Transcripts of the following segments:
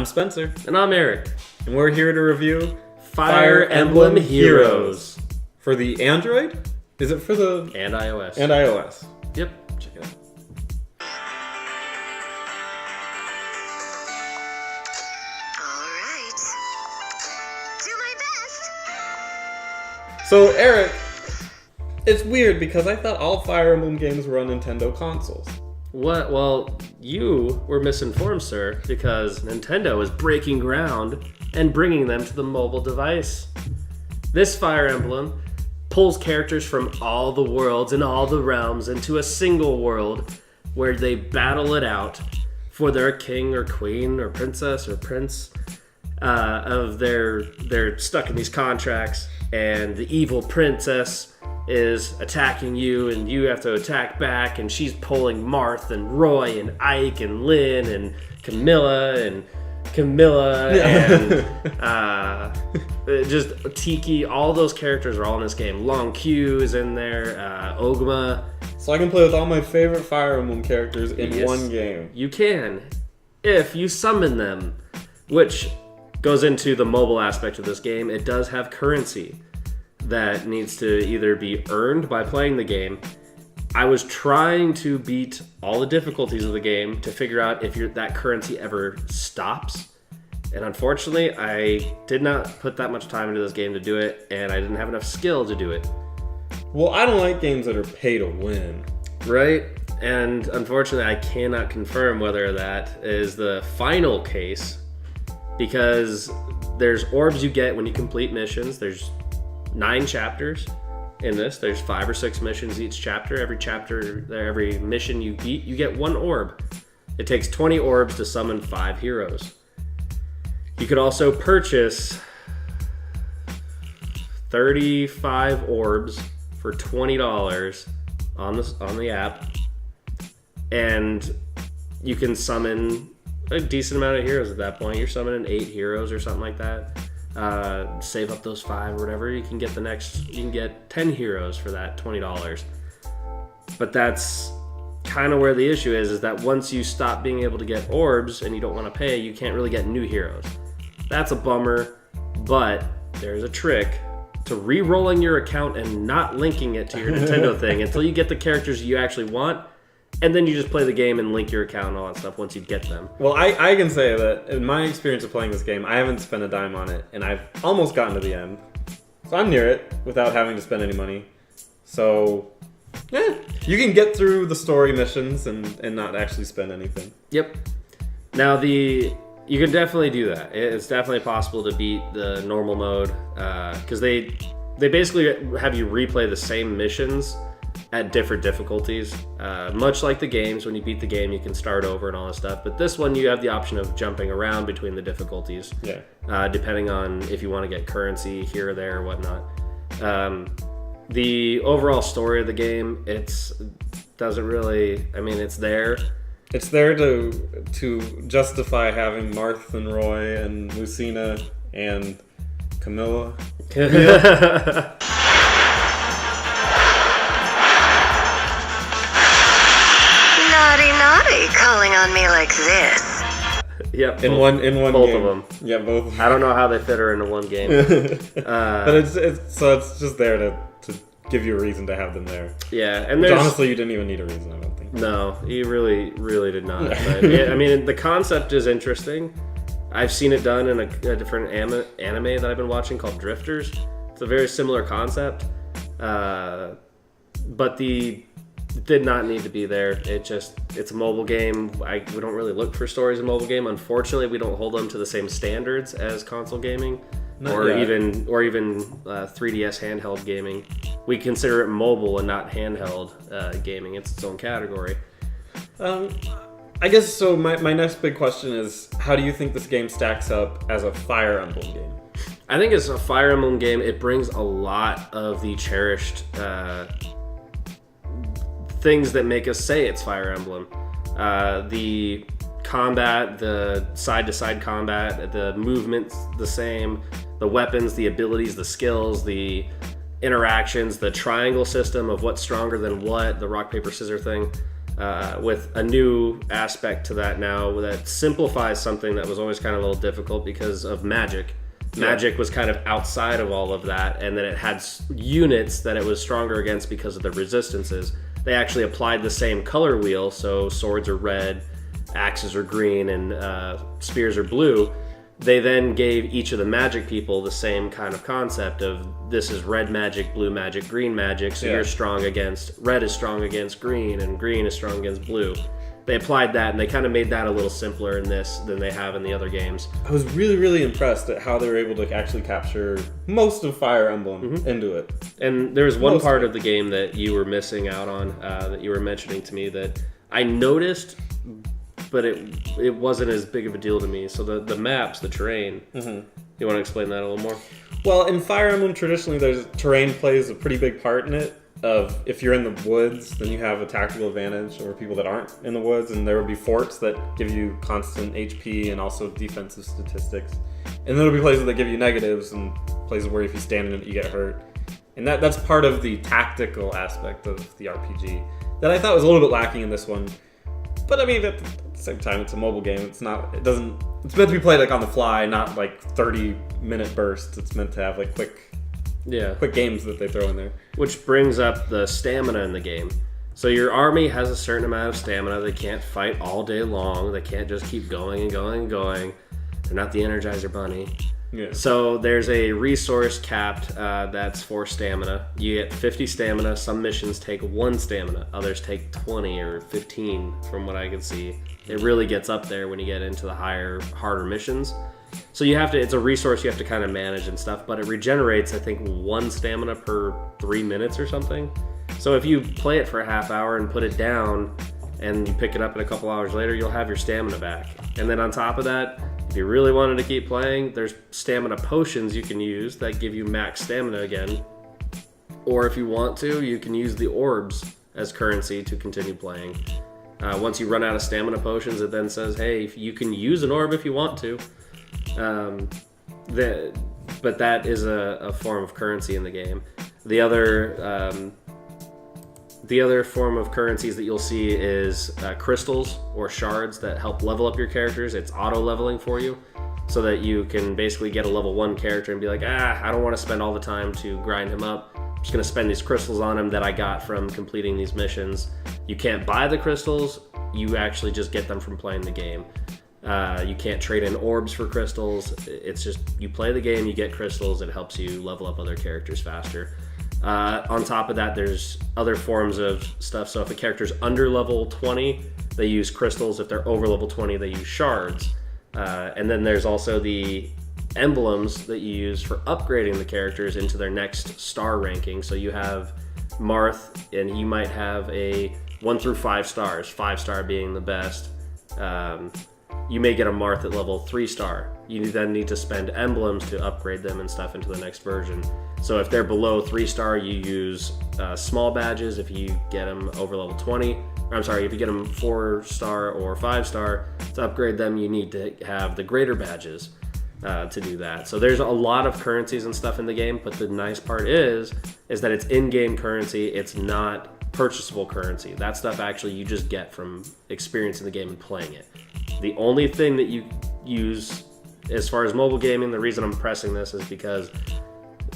I'm Spencer. And I'm Eric. And we're here to review Fire Emblem Heroes. For the Android? Is it for the... And iOS. And iOS. Yep. Check it out. Alright. Do my best. So, Eric, it's weird because I thought all Fire Emblem games were on Nintendo consoles. What? Well, you were misinformed, sir, because Nintendo is breaking ground and bringing them to the mobile device. This Fire Emblem pulls characters from all the worlds and all the realms into a single world where they battle it out for their king or queen or princess or prince of they're stuck in these contracts, and the evil princess is attacking you and you have to attack back, and she's pulling Marth and Roy and Ike and Lynn and Camilla and just Tiki. All those characters are all in this game. Long Q is in there, Ogma. So I can play with all my favorite Fire Emblem characters in Yes, one game. You can, if you summon them, which goes into the mobile aspect of this game. It does have currency that needs to either be earned by playing the game. I was trying to beat all the difficulties of the game to figure out if that currency ever stops. And unfortunately, I did not put that much time into this game to do it, and I didn't have enough skill to do it. Well, I don't like games that are pay to win. Right? And unfortunately, I cannot confirm whether that is the final case, because there's orbs you get when you complete missions. There's 9 chapters in this. There's 5 or 6 missions each chapter. Every mission you beat, you get 1 orb. It takes 20 orbs to summon 5 heroes. You could also purchase 35 orbs for $20 on the app, and you can summon a decent amount of heroes at that point. You're summoning 8 heroes or something like that. Save up those 5 or whatever. You can get 10 heroes for that $20. But that's kind of where the issue is that once you stop being able to get orbs and you don't want to pay, you can't really get new heroes. That's a bummer, but there's a trick to re-rolling your account and not linking it to your Nintendo thing until you get the characters you actually want, and then you just play the game and link your account and all that stuff once you get them. Well, I can say that in my experience of playing this game, I haven't spent a dime on it, and I've almost gotten to the end. So I'm near it without having to spend any money. So, yeah, you can get through the story missions and not actually spend anything. Yep. Now, you can definitely do that. It's definitely possible to beat the normal mode, because they basically have you replay the same missions at different difficulties, much like the games. When you beat the game, you can start over and all that stuff, but this one you have the option of jumping around between the difficulties, depending on if you want to get currency here or there or whatnot. The overall story of the game, it's there. It's there to justify having Marth and Roy and Lucina and Camilla. Naughty, calling on me like this. Yep. In one both game. of them. Yeah, both. I don't know how they fit her into one game. But it's just there to give you a reason to have them there. Yeah, and Which honestly, you didn't even need a reason, I don't think. No, you really did not. But, I mean, the concept is interesting. I've seen it done in a different anime that I've been watching called Drifters. It's a very similar concept, but it did not need to be there. It's a mobile game. We don't really look for stories in mobile game. Unfortunately, we don't hold them to the same standards as console gaming, even 3DS handheld gaming. We consider it mobile and not handheld gaming. It's its own category. I guess so. My next big question is, how do you think this game stacks up as a Fire Emblem game? I think as a Fire Emblem game, it brings a lot of the cherished things that make us say it's Fire Emblem. The combat, the side-to-side combat, the movements the same, the weapons, the abilities, the skills, the interactions, the triangle system of what's stronger than what, the rock, paper, scissors thing. with a new aspect to that now that simplifies something that was always kind of a little difficult because of magic. Magic was kind of outside of all of that, and then it had units that it was stronger against because of the resistances. They actually applied the same color wheel, so swords are red, axes are green, and spears are blue. They then gave each of the magic people the same kind of concept of this is red magic, blue magic, green magic, so you're strong against, red is strong against green, and green is strong against blue. They applied that, and they kind of made that a little simpler in this than they have in the other games. I was really, really impressed at how they were able to actually capture most of Fire Emblem into it. And there was one part of the game that you were missing out on that you were mentioning to me that I noticed, but it wasn't as big of a deal to me. So the maps, the terrain, you want to explain that a little more? Well, in Fire Emblem, traditionally, terrain plays a pretty big part in it. Of if you're in the woods, then you have a tactical advantage over people that aren't in the woods, and there would be forts that give you constant HP and also defensive statistics. And then there'll be places that give you negatives and places where if you stand in it, you get hurt. And that's part of the tactical aspect of the RPG that I thought was a little bit lacking in this one. But I mean, at the same time, it's a mobile game. It's meant to be played like on the fly, not like 30-minute bursts. It's meant to have like quick games that they throw in there. Which brings up the stamina in the game. So your army has a certain amount of stamina. They can't fight all day long. They can't just keep going and going and going. They're not the Energizer Bunny. Yeah. So there's a resource capped that's for stamina. You get 50 stamina. Some missions take 1 stamina. Others take 20 or 15 from what I can see. It really gets up there when you get into the harder missions. So it's a resource you have to kind of manage and stuff, but it regenerates, I think, 1 stamina per 3 minutes or something. So if you play it for a half hour and put it down and you pick it up in a couple hours later, you'll have your stamina back. And then on top of that, if you really wanted to keep playing, there's stamina potions you can use that give you max stamina again. Or if you want to, you can use the orbs as currency to continue playing. Once you run out of stamina potions, it then says, hey, you can use an orb if you want to. But that is a form of currency in the game. The other form of currencies that you'll see is crystals or shards that help level up your characters. It's auto leveling for you, so that you can basically get a level 1 character and be like, I don't want to spend all the time to grind him up. I'm just going to spend these crystals on him that I got from completing these missions. You can't buy the crystals. You actually just get them from playing the game. You can't trade in orbs for crystals. It's just you play the game, you get crystals. It helps you level up other characters faster. On top of that, there's other forms of stuff. So if a character's under level 20, they use crystals. If they're over level 20, they use shards. And then there's also the emblems that you use for upgrading the characters into their next star ranking. So you have Marth, and you might have a 1 through 5 stars, 5 star being the best. You may get a Marth at level 3 star. You then need to spend emblems to upgrade them and stuff into the next version. So if they're below 3 star, you use small badges. If you get them over level 20, if you get them 4 star or 5 star, to upgrade them, you need to have the greater badges to do that. So there's a lot of currencies and stuff in the game, but the nice part is that it's in-game currency. It's not purchasable currency. That stuff actually you just get from experiencing the game and playing it. The only thing that you use as far as mobile gaming, the reason I'm pressing this is because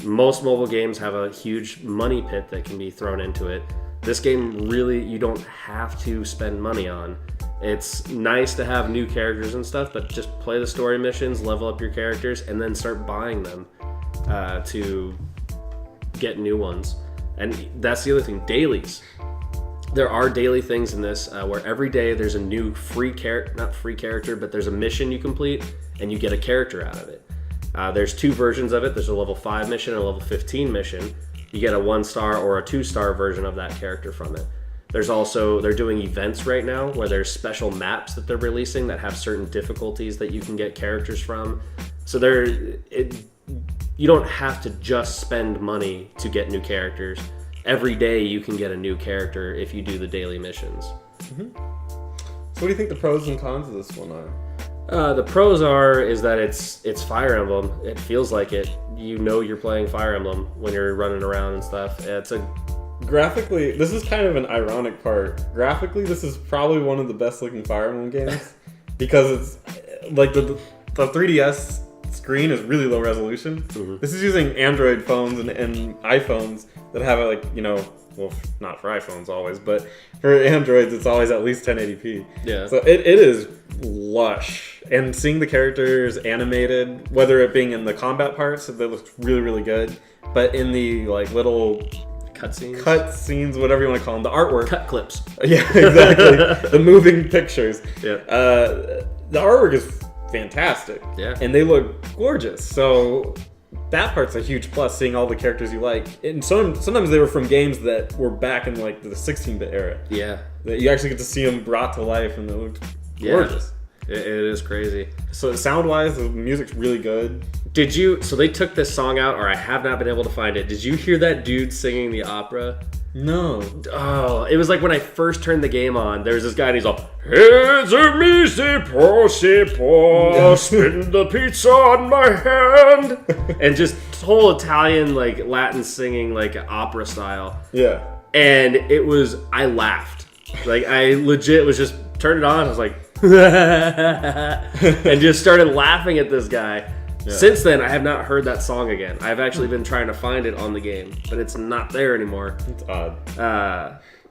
most mobile games have a huge money pit that can be thrown into it. This game really, you don't have to spend money on. It's nice to have new characters and stuff, but just play the story missions, level up your characters, and then start buying them to get new ones. And that's the other thing, dailies. There are daily things in this where every day there's a new but there's a mission you complete and you get a character out of it. There's 2 versions of it. There's a level 5 mission and a level 15 mission. You get a 1 star or a 2 star version of that character from it. There's also, they're doing events right now where there's special maps that they're releasing that have certain difficulties that you can get characters from. So you don't have to just spend money to get new characters. Every day you can get a new character if you do the daily missions. Mm-hmm. So what do you think the pros and cons of this one are? The pros is that it's Fire Emblem. It feels like it. You know you're playing Fire Emblem when you're running around and stuff. It's a graphically, this is kind of an ironic part. Graphically, this is probably one of the best looking Fire Emblem games because it's like the 3DS screen is really low resolution. Mm-hmm. This is using Android phones and iPhones that have like, well, not for iPhones always, but for Androids, it's always at least 1080p. Yeah. So it is lush. And seeing the characters animated, whether it being in the combat parts, that looks really, really good. But in the like little cutscenes, whatever you want to call them, the artwork. Cut clips. Yeah, exactly. The moving pictures. Yeah. The artwork is fantastic. Yeah. And they look gorgeous. So that part's a huge plus, seeing all the characters you like. And sometimes they were from games that were back in like the 16-bit era. Yeah. That you actually get to see them brought to life, and they looked gorgeous. It is crazy. So sound-wise, the music's really good. So they took this song out, or I have not been able to find it. Did you hear that dude singing the opera? No. Oh, it was like when I first turned the game on, there was this guy and he's all, "Here's a missy possy paw, spin the pizza on my hand." And just whole Italian, like Latin singing, like opera style. Yeah. And I laughed. Like I legit was just turned it on. I was like, and just started laughing at this guy. Yeah. Since then, I have not heard that song again. I've actually been trying to find it on the game, but it's not there anymore. It's odd.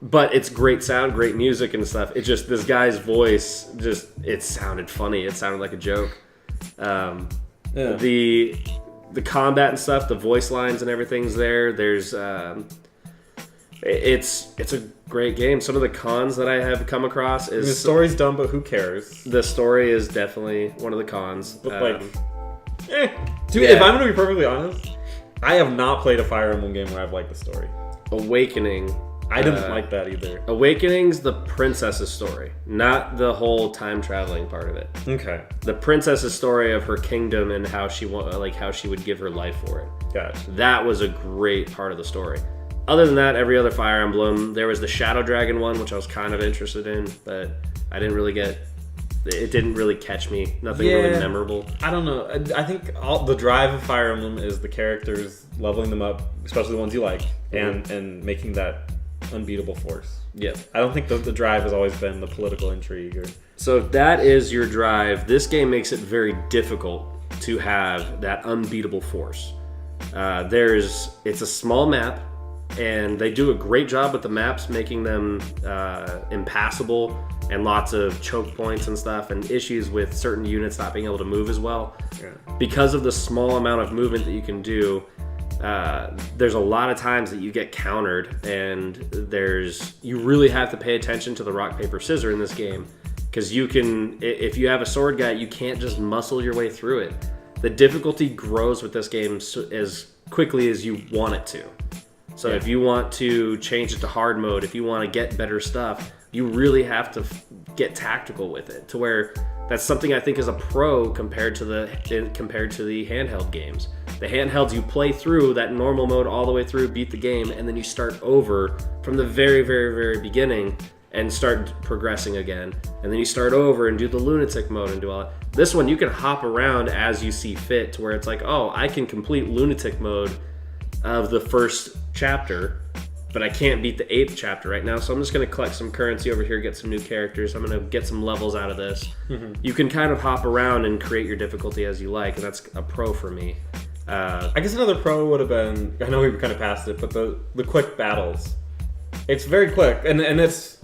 But it's great sound, great music and stuff. It just, this guy's voice, it sounded funny. It sounded like a joke. The combat and stuff, the voice lines and everything's there. There's, it's a great game. Some of the cons that I have come across is... The story's dumb, but who cares? The story is definitely one of the cons. But Dude, if I'm going to be perfectly honest, I have not played a Fire Emblem game where I've liked the story. Awakening. I didn't like that either. Awakening's the princess's story, not the whole time traveling part of it. Okay. The princess's story of her kingdom and how she would give her life for it. Gotcha. That was a great part of the story. Other than that, every other Fire Emblem, there was the Shadow Dragon one, which I was kind of interested in, but I didn't really it didn't really catch me. Nothing really memorable. I don't know. I think the drive of Fire Emblem is the characters, leveling them up, especially the ones you like, and making that unbeatable force. Yeah. I don't think the drive has always been the political intrigue. So if that is your drive, this game makes it very difficult to have that unbeatable force. It's a small map, and they do a great job with the maps, making them impassable, and lots of choke points and stuff, and issues with certain units not being able to move as well. Yeah. Because of the small amount of movement that you can do, there's a lot of times that you get countered, and you really have to pay attention to the rock, paper, scissors in this game, because if you have a sword guy, you can't just muscle your way through it. The difficulty grows with this game as quickly as you want it to. So if you want to change it to hard mode, if you want to get better stuff, you really have to get tactical with it, to where that's something I think is a pro compared to the handheld games. The handhelds, you play through that normal mode all the way through, beat the game, and then you start over from the very, very, very beginning and start progressing again. And then you start over and do the lunatic mode and do all that. This one, you can hop around as you see fit, to where it's like, oh, I can complete lunatic mode of the first chapter, but I can't beat the 8th chapter right now, so I'm just going to collect some currency over here, get some new characters. I'm going to get some levels out of this. Mm-hmm. You can kind of hop around and create your difficulty as you like, and that's a pro for me. I guess another pro would have been, I know we kind of passed it, but the quick battles. It's very quick, and it's,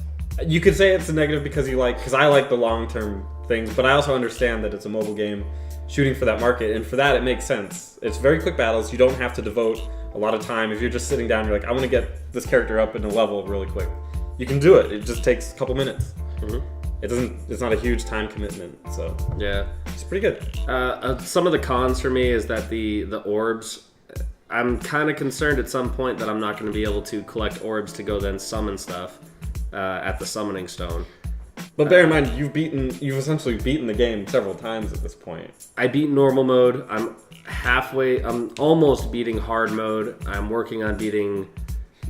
you could say it's a negative because I like the long-term things, but I also understand that it's a mobile game shooting for that market, and for that it makes sense. It's very quick battles. You don't have to devote a lot of time. If you're just sitting down, you're like, I want to get this character up in a level really quick. You can do it. It just takes a couple minutes. Mm-hmm. It's not a huge time commitment, so yeah, it's pretty good. Some of the cons for me is that the orbs, I'm kind of concerned at some point that I'm not going to be able to collect orbs to go then summon stuff at the summoning stone. But bear in mind, you've essentially beaten the game several times at this point. I beat normal mode. I'm almost beating hard mode. I'm working on beating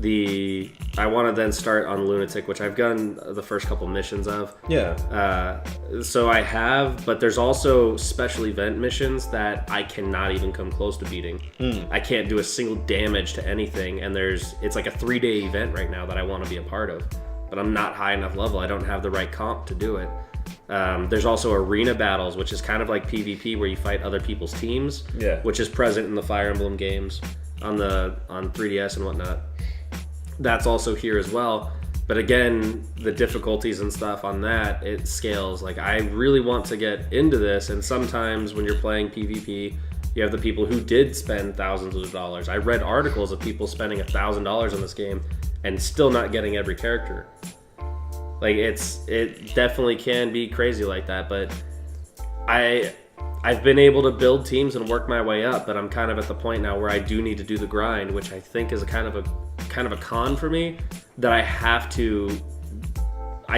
I want to then start on Lunatic, which I've done the first couple missions of. Yeah. So I have, but there's also special event missions that I cannot even come close to beating. I can't do a single damage to anything, and it's like a 3-day event right now that I want to be a part of, but I'm not high enough level. I don't have the right comp to do it. There's also arena battles, which is kind of like PvP where you fight other people's teams, which is present in the Fire Emblem games on 3DS and whatnot. That's also here as well. But again, the difficulties and stuff on that, it scales. Like, I really want to get into this, and sometimes when you're playing PvP, you have the people who did spend thousands of dollars. I read articles of people spending $1,000 on this game and still not getting every character. Like, it definitely can be crazy like that, but I've been able to build teams and work my way up, but I'm kind of at the point now where I do need to do the grind, which I think is a kind of a con for me, that I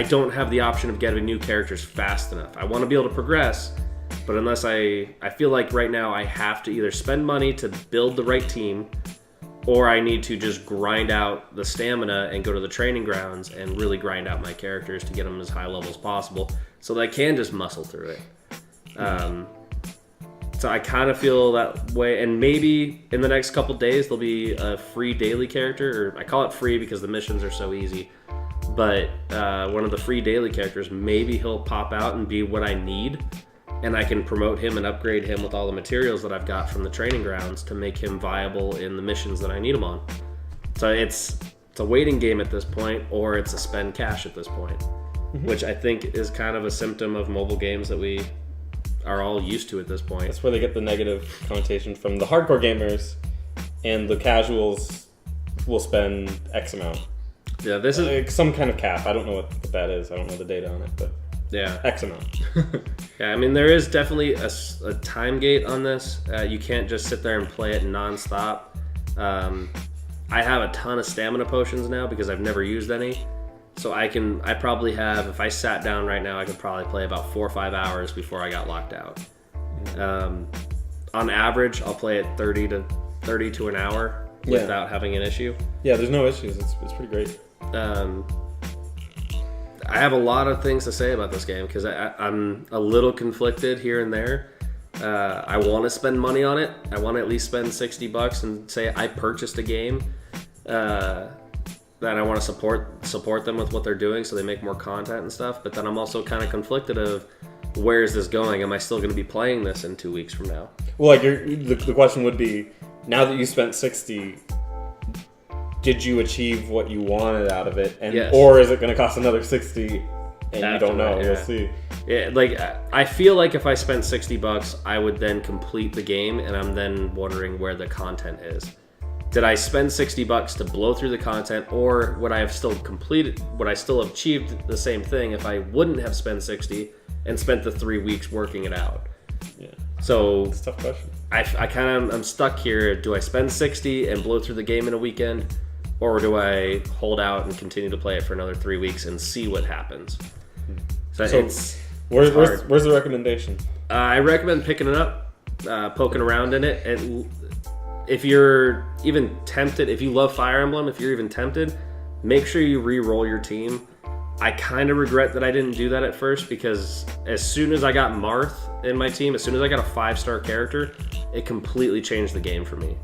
don't have the option of getting new characters fast enough. I want to be able to progress, but unless I feel like right now I have to either spend money to build the right team, or I need to just grind out the stamina and go to the training grounds and really grind out my characters to get them as high level as possible so that I can just muscle through it. So I kind of feel that way, and maybe in the next couple days there'll be a free daily character, or I call it free because the missions are so easy, but one of the free daily characters, maybe he'll pop out and be what I need, and I can promote him and upgrade him with all the materials that I've got from the training grounds to make him viable in the missions that I need him on. So it's a waiting game at this point, or it's a spend cash at this point, which I think is kind of a symptom of mobile games that we are all used to at this point. That's where they get the negative connotation from. The hardcore gamers and the casuals will spend X amount. Yeah, this is like some kind of cap. I don't know what that is. I don't know the data on it, but yeah, X amount. Yeah, I mean, there is definitely a time gate on this. You can't just sit there and play it nonstop. I have a ton of stamina potions now because I've never used any. So I probably have, if I sat down right now, I could probably play about 4 or 5 hours before I got locked out. On average, I'll play it 30 to an hour without having an issue. Yeah, there's no issues. It's pretty great. I have a lot of things to say about this game because I'm a little conflicted here and there. I want to spend money on it. I want to at least spend $60 and say I purchased a game. That I want to support them with what they're doing so they make more content and stuff. But then I'm also kind of conflicted of where is this going? Am I still going to be playing this in 2 weeks from now? Well, like the question would be, now that you spent $60, did you achieve what you wanted out of it? And yes. Or is it going to cost another $60 and you don't know? Yeah. We'll see. Yeah, like I feel like if I spent $60, I would then complete the game, and I'm then wondering where the content is. Did I spend $60 to blow through the content, or would I have still completed? Would I still have achieved the same thing if I wouldn't have spent $60 and spent the 3 weeks working it out? Yeah. So it's a tough question. I'm stuck here. Do I spend $60 and blow through the game in a weekend, or do I hold out and continue to play it for another 3 weeks and see what happens? So where's the recommendation? I recommend picking it up, poking around in it. If you're even tempted, if you love Fire Emblem, if you're even tempted, make sure you re-roll your team. I kind of regret that I didn't do that at first, because as soon as I got Marth in my team, as soon as I got a 5-star character, it completely changed the game for me.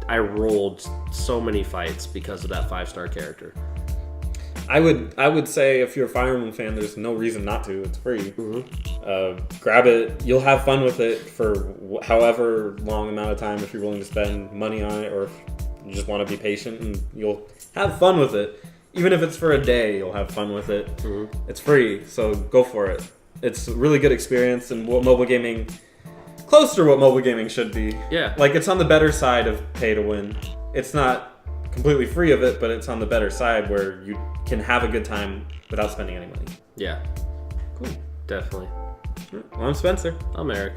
I rolled so many fights because of that 5-star character. I would say if you're a Fire Emblem fan, there's no reason not to. It's free. Grab it. You'll have fun with it for however long amount of time if you're willing to spend money on it, or if you just want to be patient, and you'll have fun with it. Even if it's for a day, you'll have fun with it. It's free, so go for it. It's a really good experience, and what mobile gaming, close to what mobile gaming should be. Yeah. Like, it's on the better side of pay to win. It's not completely free of it, but it's on the better side where you can have a good time without spending any money. Yeah. Cool. Definitely. Well, I'm Spencer. I'm Eric.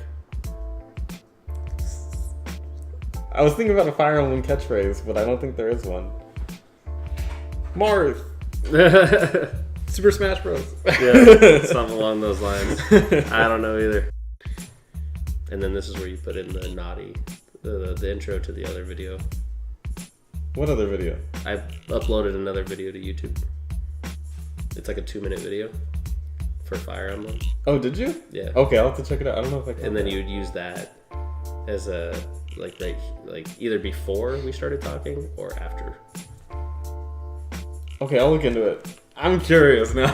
I was thinking about a Fire Emblem catchphrase, but I don't think there is one. Marth. Super Smash Bros. Yeah, something along those lines. I don't know either. And then this is where you put in the naughty, the intro to the other video. What other video? I uploaded another video to YouTube. It's like a 2-minute video for Fire Emblem. Oh, did you? Yeah. Okay, I'll have to check it out. I don't know if I can. And then you'd use that as a like either before we started talking or after. Okay, I'll look into it. I'm curious now.